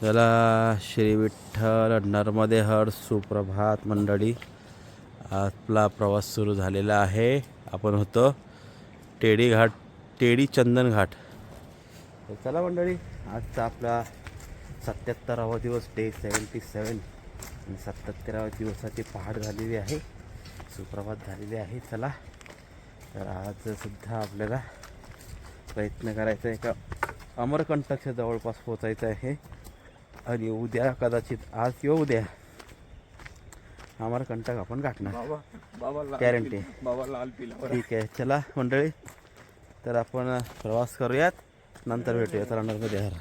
चला श्री विठ्ठल नर्मदे हर सुप्रभात मंडळी. आपला प्रवास सुरू झालेला आहे. आपण होतो टेडी चंदन घाट. तर चला मंडळी, आजचा आपला 77वा दिवस, डे 77 आणि 77व्या दिवसाची पहाट झालेली आहे, सुप्रभात झालेली आहे. चला, तर आज सुद्धा आपल्याला प्रयत्न करायचा आहे का अमरकंटकच्या जवळपास पोचायचं आहे. आणि उद्या कदाचित, आज किंवा उद्या अमरकंटक आपण गाठणार, गॅरंटी. ठीक आहे, चला मंडळी, तर आपण प्रवास करूयात, नंतर भेटूया. चला नर्मदे हर.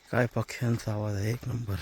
काय पक्ष्यांचा आवाज आहे, एक नंबर.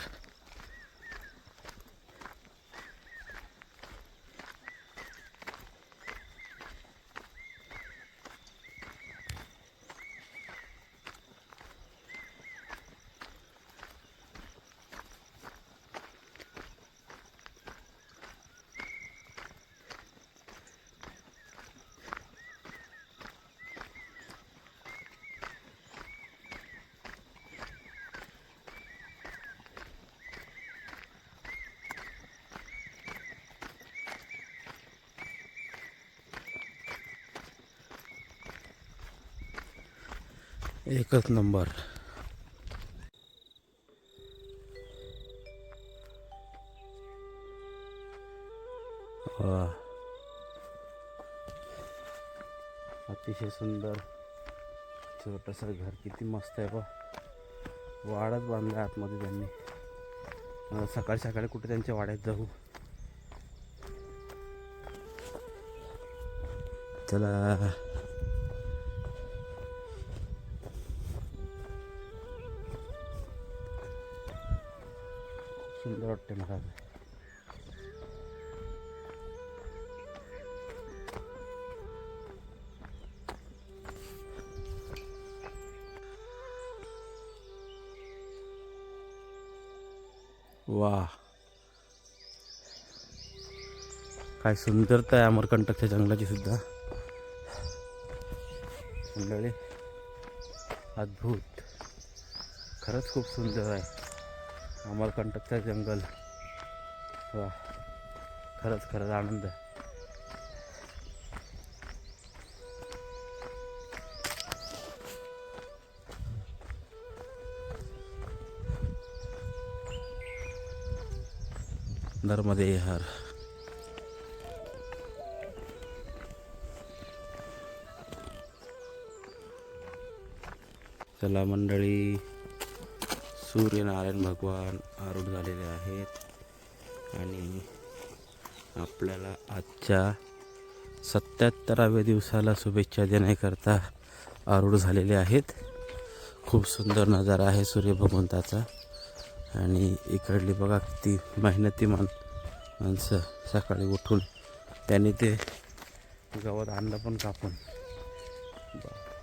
एकच नंबर. अतिशय सुंदर छोटंसं घर, किती मस्त आहे बा. वाडाच बांधला आतमध्ये त्यांनी. सकाळी सकाळी कुठे त्यांच्या वाड्यात जाऊ. चला, सुंदर वाटते मला. वा, काय सुंदरता आहे अमरकंटकच्या जंगलाची सुद्धा मंडळी. अद्भुत, खरंच खूप सुंदर आहे अमरकंटकचं जंगल. वा, खरंच खरंच आनंद. नर्मदे हर. चला मंडळी, सूर्यनारायण भगवान आरूढ झालेले आहेत आणि आपल्याला आजच्या 77व्या दिवसाला शुभेच्छा देण्याकरता आरूढ झालेले आहेत. खूप सुंदर नजारा आहे सूर्य भगवंताचा. आणि इकडली बघा किती मेहनती माणसं, सकाळी उठून त्यांनी ते गवत आणलं पण कापून.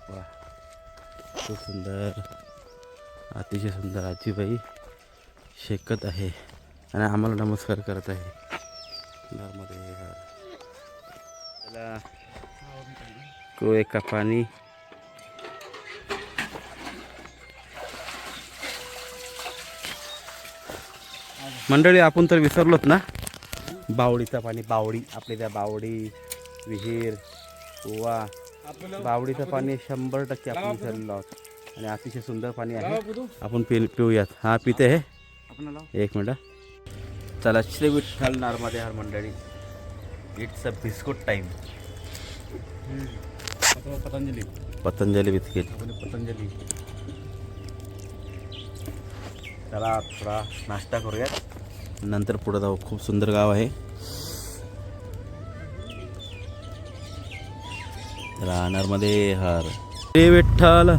वा, खूप सुंदर, अतिशय सुंदर. आजीबाई शेकत आहे आणि आम्हाला नमस्कार करत आहे. नर्मदे हर. चला, कुएं का पाणी. मंडळी, आपण तर विसरलोत ना, बावडीचं पाणी. बावडी, आपल्या त्या बावडी, विहीर, कुवा, बावडीचं पाणी 100% आपण विसरलेलो आहोत. आणि अतिशय सुंदर पाणी आहे, आपण पिऊयात. हा, पिते हे, एक मिनटं. चला, श्री विठ्ठल नर्मदे हर मंडळी. It's a biscuit time. Patanjali biscuit. चला, थोडा नाश्ता करूयात, नंतर पुढे जाऊ. खूप सुंदर गाव आहे. नर्मदे हर. श्री विठ्ठल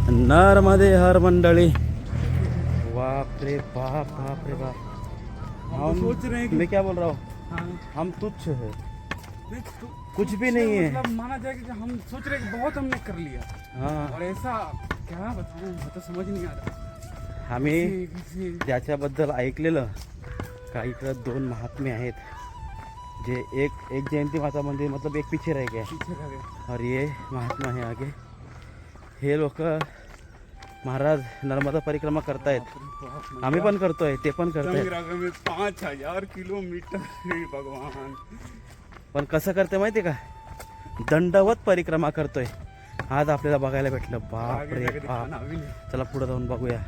नर्मदे हर मंडळी. बाप रे बाप, बाप रे बाप. हम सोच रहे हैं कि मैं क्या बोल रहा हूँ, हाँ, हम तुच्छ है, नहीं, कुछ भी नहीं है। मतलब माना जाए कि हम सोच रहे हैं कि बहुत हमने कर लिया हाँ, और ऐसा क्या बताऊं, मतलब समझ नहीं आ रहा। आम्ही किसी ज्याच्याबद्दल ऐकलेलं का इकडं 2 महात्मे आहेत, जे एक जयंती माता मंदिर मतलब एक पीछे रह गया पीछे रह गए। और ये महात्मा है आगे। हे लोक महाराज नर्मदा परिक्रमा करतायत, आम्ही पण करतोय, ते पण करतायत, संग्राम में 5000 किलोमीटर, हे भगवान। पण कसं करते माहिती का, दंडवत परिक्रमा करतोय। आज आपल्याला बघायला भेटलं, बाप आगे रे जाके बाप। दिखाना अभी नहीं। चला पुढे जाऊन बघूया।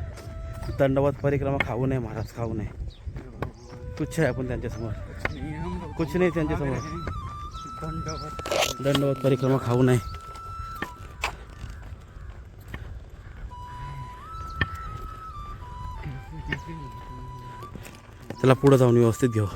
दंडवत परिक्रमा खाऊ नये महाराज, खाऊ नये, तुच्छ आहे आपण त्यांच्यासमोर, कुछ नहीं है, हम लोग कुछ नहीं त्यांच्यासमोर, दंडवत दंडवत परिक्रमा खाऊ नये। चला पुढे जाऊन व्यवस्थित घेऊ।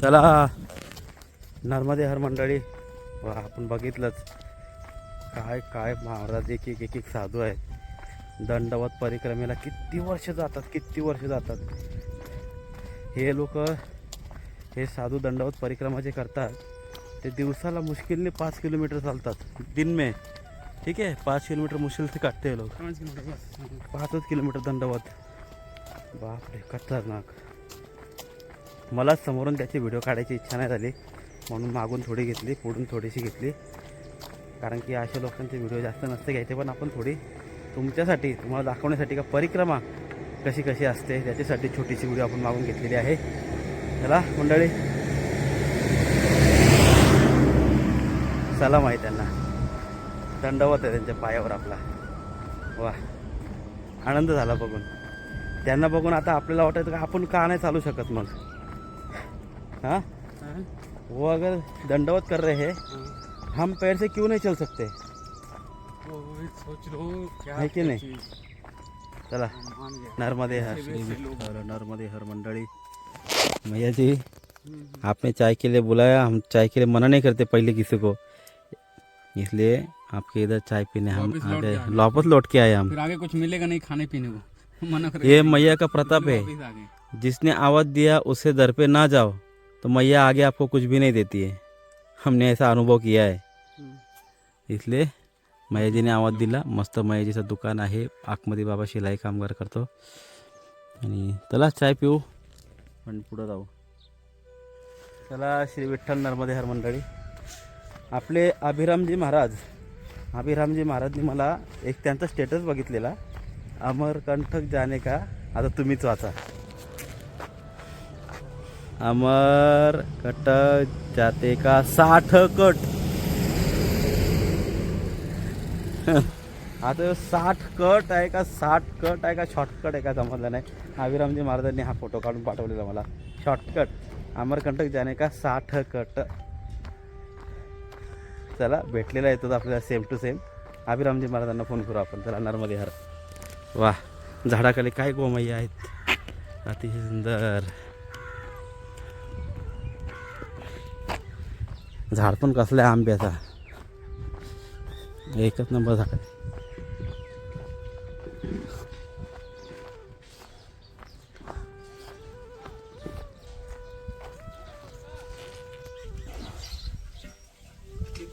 चला नर्मदे हर मंडळी, वा आपण बघितलंच काय काय महाराज एक एक एक एक साधू आहेत। दंडवत परिक्रमेला किती वर्ष जातात, किती वर्ष जातात हे लोक। हे साधू दंडवत परिक्रमा जे करतात ते दिवसाला मुश्किलने 5 किलोमीटर चालतात दिन में, ठीक है, 5 किलोमीटर मुश्किल से काटते हैं लोग, 5 किलोमीटर बस। 5 किलोमीटर दंडवत, बापरे खतरनाक। मला समोरून त्याची व्हिडिओ काढायची इच्छा नाही झाली म्हणून मागून थोडी घेतली, पुढून थोडीशी घेतली, कारण की अशा लोकांचे व्हिडिओ जास्त नसते घ्यायचे, पण आपण थोडी तुमच्यासाठी, तुम्हाला दाखवण्यासाठी का परिक्रमा कशी कशी असते त्याच्यासाठी छोटीशी व्हिडिओ आपण मागून घेतलेली आहे। चला मंडळी, सलाम आहे त्यांना, दंडवत आहे त्यांच्या पायावर आपला। वा, आनंद झाला बघून, त्यांना बघून आता आपल्याला वाटायचं का आपण का नाही चालू शकत मग। हाँ, वो अगर दंडवत कर रहे हैं, हम पैर से क्यों नहीं चल सकते, वो सोच लो क्या है कि नहीं। चीज़। चला मान गया। नर्मदे हर, ऐसे वैसे लोग। नर्मदे हर मंडली। भैया जी आपने चाय के लिए बुलाया, हम चाय के लिए मना नहीं करते पहले किसी को, इसलिए आपके इधर चाय पीने हम वापस आ लौट गए, के आ गए। वापस लौट के आए हम। फिर आगे कुछ मिलेगा नहीं खाने पीने को, मना कर ये मैया का प्रताप है, वापस आ गए। जिसने आवाज़ दिया उसे दर पे ना जाओ तो मैया आगे आपको कुछ भी नहीं देती है। हमने ऐसा अनुभव किया है, इसलिए मैयाजीने आवाज दिला। मस्त मैयाजीचं दुकान आहे, आतमध्ये बाबा शिलाई कामगार करतो। आणि चला चाय पिऊ पण पुढं जाऊ। चला श्री विठ्ठल नर्मदे हर मंडळी, आपले अभिरामजी महाराजनी मला एक त्यांचा स्टेटस बघितलेला, अमरकंटक जाने का, आता तुम्हीच वाचा, अमरकंटक जाते का 60 कट। आता 60 कट आहे का 60 कट आहे का शॉर्टकट आहे का समजलं नाही। अभिरामजी महाराजांनी हा फोटो काढून पाठवलेला मला, शॉर्टकट अमरकंटक जाने का 60 कट। चला भेटलेला येतो आपल्याला सेम टू सेम। अभिरामजी महाराजांना फोन करू आपण। चला नर्मदे हर। वा, झाडाखाली काय गोमैया आहेत, अतिशय सुंदर। झाड पण कसलं आहे आंब्याचा, एकच नंबर झाड आहे।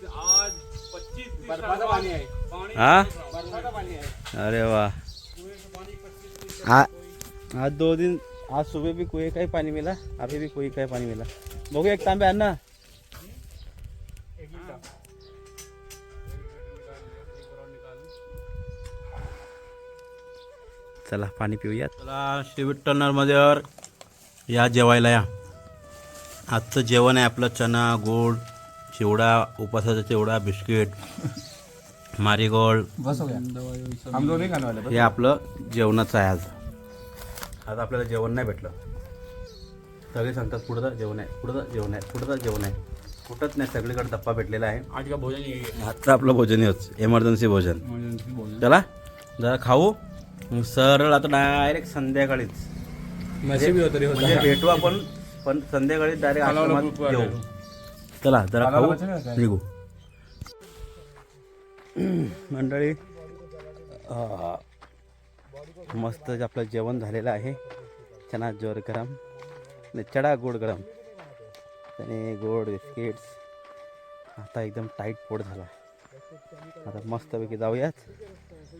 आज 25 बर्फाचा पाणी आहे, हाँ, बर्फाचा पाणी आहे। अरे वाह, आज 2 दिन, आज सुबह भी कुएं का ही पानी मिला, अभी भी कुएं का ही पानी मिला। बघू एक तांबे अन्ना, चला पाणी पिऊयात. चला श्री विठ्ठल नर्मदेवर या जेवायला या. आजचं जेवण आहे आपलं चना गोड चिवडा, उपासाचा चिवडा, बिस्किट, मारीगोल्ड. हे आपलं जेवणाचं आहे. आज आपल्याला जेवण नाही भेटलं. सगळे सांगतात पुढं जा जेवण आहे, पुढं जा जेवण आहे, पुढं जा जेवण आहे. कुठंच नाही, सगळीकडे धप्पा भेटलेला आहे. आज का भोजन आजचं आपलं भोजन हेच एमर्जन्सी भोजन. चला जरा खाऊ मग सरळ आता डायरेक्ट संध्याकाळीच म्हणजे भेटू आपण, पण संध्याकाळी डायरेक्ट आश्रमात येऊ. चला जरा खाऊ निघू. मंडळी मस्त आपलं जेवण झालेलं आहे. चना जोर गरम आणि चडा गोड गरम आणि गोड बिस्किट्स. आता एकदम टाईट पोट झाला. आता मस्तपैकी जाऊयात.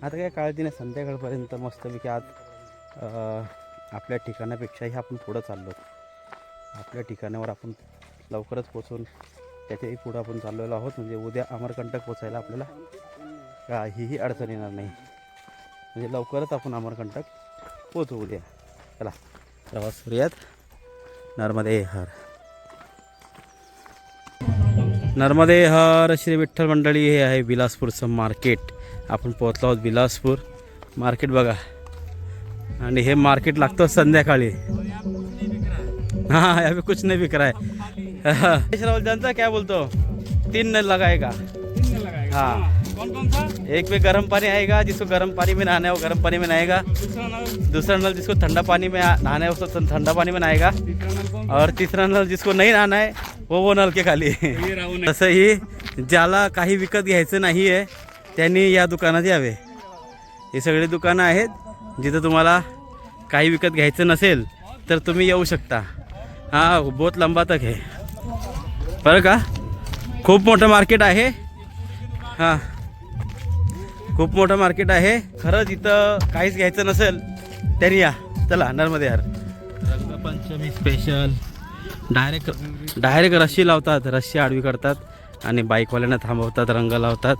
आता काय काळजी नाही, संध्याकाळपर्यंत मस्तपैकी आज आपल्या ठिकाणापेक्षाही आपण पुढं चाललो. आपल्या ठिकाणावर आपण लवकरच पोचून त्याच्याही पुढं आपण चाललेलो आहोत. म्हणजे उद्या अमरकंटक पोचायला आपल्याला काहीही अडचण येणार नाही. म्हणजे लवकरच आपण अमरकंटक पोचू उद्या. चला प्रवास करूयात. नर्मदे हर, नर्मदे हर श्री विठ्ठल मंडळी. हे आहे बिलासपूरचं मार्केट. आपण पोहोचलो आहोत बिलासपूर मार्केट बघा. आणि हे मार्केट लागतं संध्याकाळी. हाँ अभी कुछ नहीं बिक रहा है. राहुल जानता क्या बोलतो 3 नल लगाएगा. हाँ कौन कौन सा? एक में गर्म पानी आएगा, जिसको गर्म पानी में नहाना है वो गर्म पानी में नहाएगा. दूसरा नल जिसको ठंडा पानी में नहाना है उसको ठंडा पानी में नहाएगा. और तीसरा नल जिसको नहीं नहाना है वो नल के खाली. तसंही ज्याला काही विकत घ्यायचं नाही आहे त्यांनी या दुकानात यावे. हे सगळे दुकानं आहेत जिथं तुम्हाला काही विकत घ्यायचं नसेल तर तुम्ही येऊ शकता. हाँ बहुत लंबा तक है बरं का. खूप मोठं मार्केट आहे. हां खूप मोठं मार्केट आहे. खरंच इथं काहीच घ्यायचं नसेल तरी या. चला नर्मदे हर. रंगपंचमी स्पेशल. डायरेक्ट रस्सी लावतात, रस्सी आडवी करतात आणि बाईकवाल्यांना थांबवतात, रंग लावतात,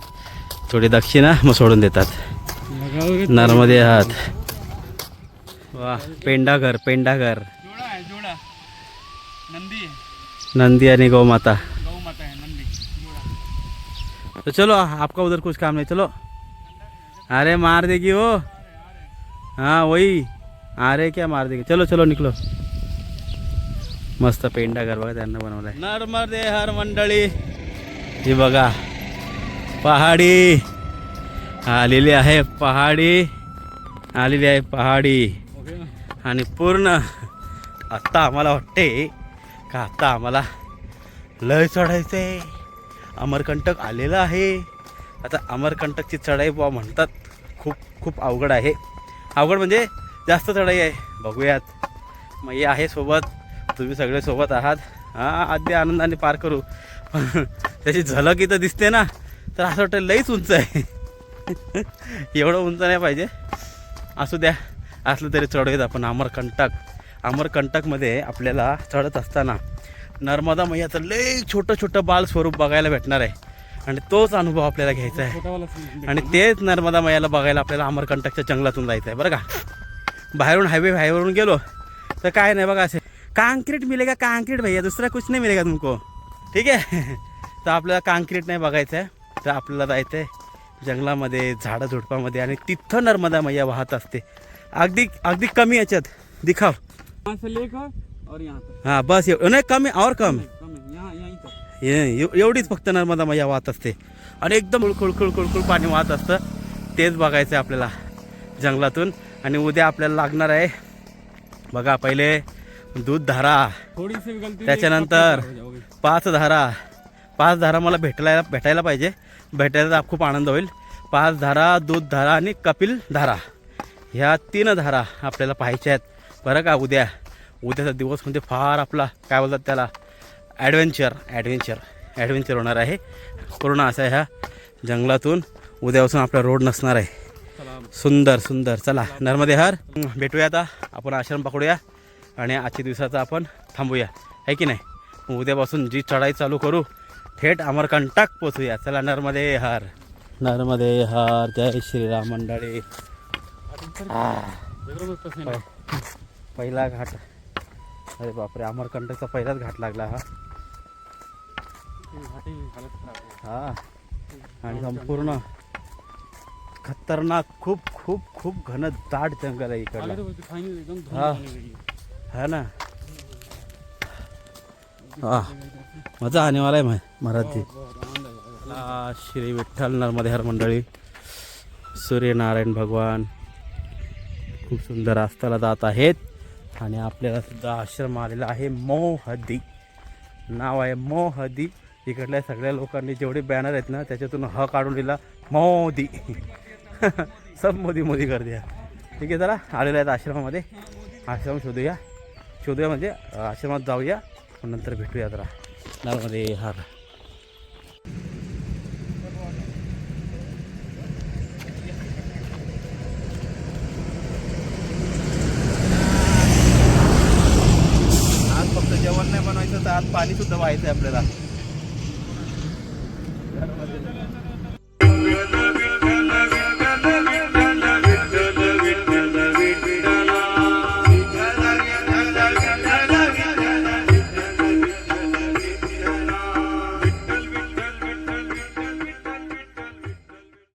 थोडी दक्षिणा मग सोडून देतात. नर्मदे हात. वा पेंडाघर पेंडाघर. जोड़ा है जोड़ा. नंदी है, नंदी आणि गौमाता. गौ माता है नंदी जोड़ा. तो चलो आपका उधर कुछ काम नहीं, चलो. अरे मार देगी वो. हाँ वही. अरे क्या मार देगी. चलो चलो निकलो. मस्त पेंडाघर बघा त्यांना बनवलाय. नर्मदे हर मंडळी. ही बघा पहाडी आलेली आहे. पहाडी आलेली आहे पहाडी. आणि पूर्ण आत्ता आम्हाला वाटते का आता आम्हाला लय चढायचं आहे. अमरकंटक आलेलं आहे. आता अमरकंटकची चढाई बुवा म्हणतात खूप खूप अवघड आहे. अवघड म्हणजे जास्त चढाई आहे. बघूयात. मग हे आहे सोबत, तुम्ही सगळे सोबत आहात. हां अगदी आनंदाने पार करू. त्याची झलक इथं दिसते ना तर असं वाटतं लईच उंच आहे. एवढं उंच नाही पाहिजे, असू द्या. असलं तरी चढूयात आपण अमरकंटक. अमरकंटकमध्ये आपल्याला चढत असताना नर्मदा मैयाचं लई छोटं छोटं बाल स्वरूप बघायला भेटणार आहे. आणि तोच अनुभव आपल्याला घ्यायचा आहे. आणि तेच नर्मदा मैयाला बघायला आपल्याला अमरकंटकच्या जंगलातून जायचं आहे बरं का. बाहेरून हायवेवरून गेलो तर काय नाही बघा, असे कांक्रीट मिलेगा कांक्रीट भैया, दुसरा कुछ नहीं मिलेगा तुमको. ठीक आहे. तर आपल्याला कांक्रीट नाही बघायचं आहे, तर आपल्याला जायचं आहे जंगलामध्ये, झाडं झुडपामध्ये. आणि तिथं नर्मदा मैया वाहत असते. अगदी अगदी कमी याच्यात दिखाव. यहाँ से लेकर और यहाँ तक. हां बस नाही कमी और कम. कम है यहाँ यहीं तक. एवढीच फक्त नर्मदा मैया वाहत असते. आणि एकदम खुळखुळ पाणी वाहत असतं. तेच बघायचं आहे आपल्याला जंगलातून. आणि उद्या आपल्याला लागणार आहे बघा पहिले दूध धारा, थोड़ी सी भी गलती त्याच्यानंतर हो जाओगे. 5 धारा. 5 धारा मला भेटायला पाहिजे. भेटायला तर खूप आनंद होईल. 5 धारा, दूध धारा आणि कपिल धारा, ह्या 3 धारा आपल्याला पाहायच्या आहेत बरं का. उद्याचा दिवस म्हणजे फार आपला काय बोलतात त्याला ॲडव्हेंचर होणार आहे पूर्ण. असा ह्या जंगलातून उद्यापासून आपला रोड नसणार आहे. सुंदर. चला नर्मदे हर. भेटूया आता आपण. आश्रम पकडूया आणि आजच्या दिवसाचा आपण थांबूया आहे की नाही. उद्यापासून जी चढाई चालू करू थेट अमरकंटक पोचूया. चला नर्मदे हर. नर्मदे हर. जय श्रीराम मंडळी. एकदम कसं आहे ना. पहिला घाट. अरे बापरे, अमरकंटकचा पहिलाच घाट लागला हा. ते घाटी हालत खराब आहे. हा, आणि संपूर्ण खतरनाक खूप खूप खूप घन दाट जंगल आहे इकडला. आले तर बोलते, फायनल एकदम धूम हा. झाली वेगळी. हा ना. हा, मजा आने वाला आहे मराठी. बहुत आनंद आहे. श्री विठ्ठल नर्मदेहर मंडळी, सूर्यनारायण भगवान खूप सुंदर आस्थाला जात आहेत. आणि आपल्याला सुद्धा आश्रम आलेला आहे मोहदी. नाव आहे मोहदी. इकडल्या सगळ्या लोकांनी जेवढे बॅनर आहेत ना त्याच्यातून ह काढून दिला मोदी. सब मोदी मोदी कर दिया. ठीक आहे, चला आलेला आहेत आश्रमामध्ये. आश्रम शोधूया म्हणजे आश्रमात जाऊया, नंतर भेटूया जरा नर्मदे हर. आज फक्त जेवण नाही बनवायचं तर आज पाणी सुद्धा व्हायचं आहे आपल्याला.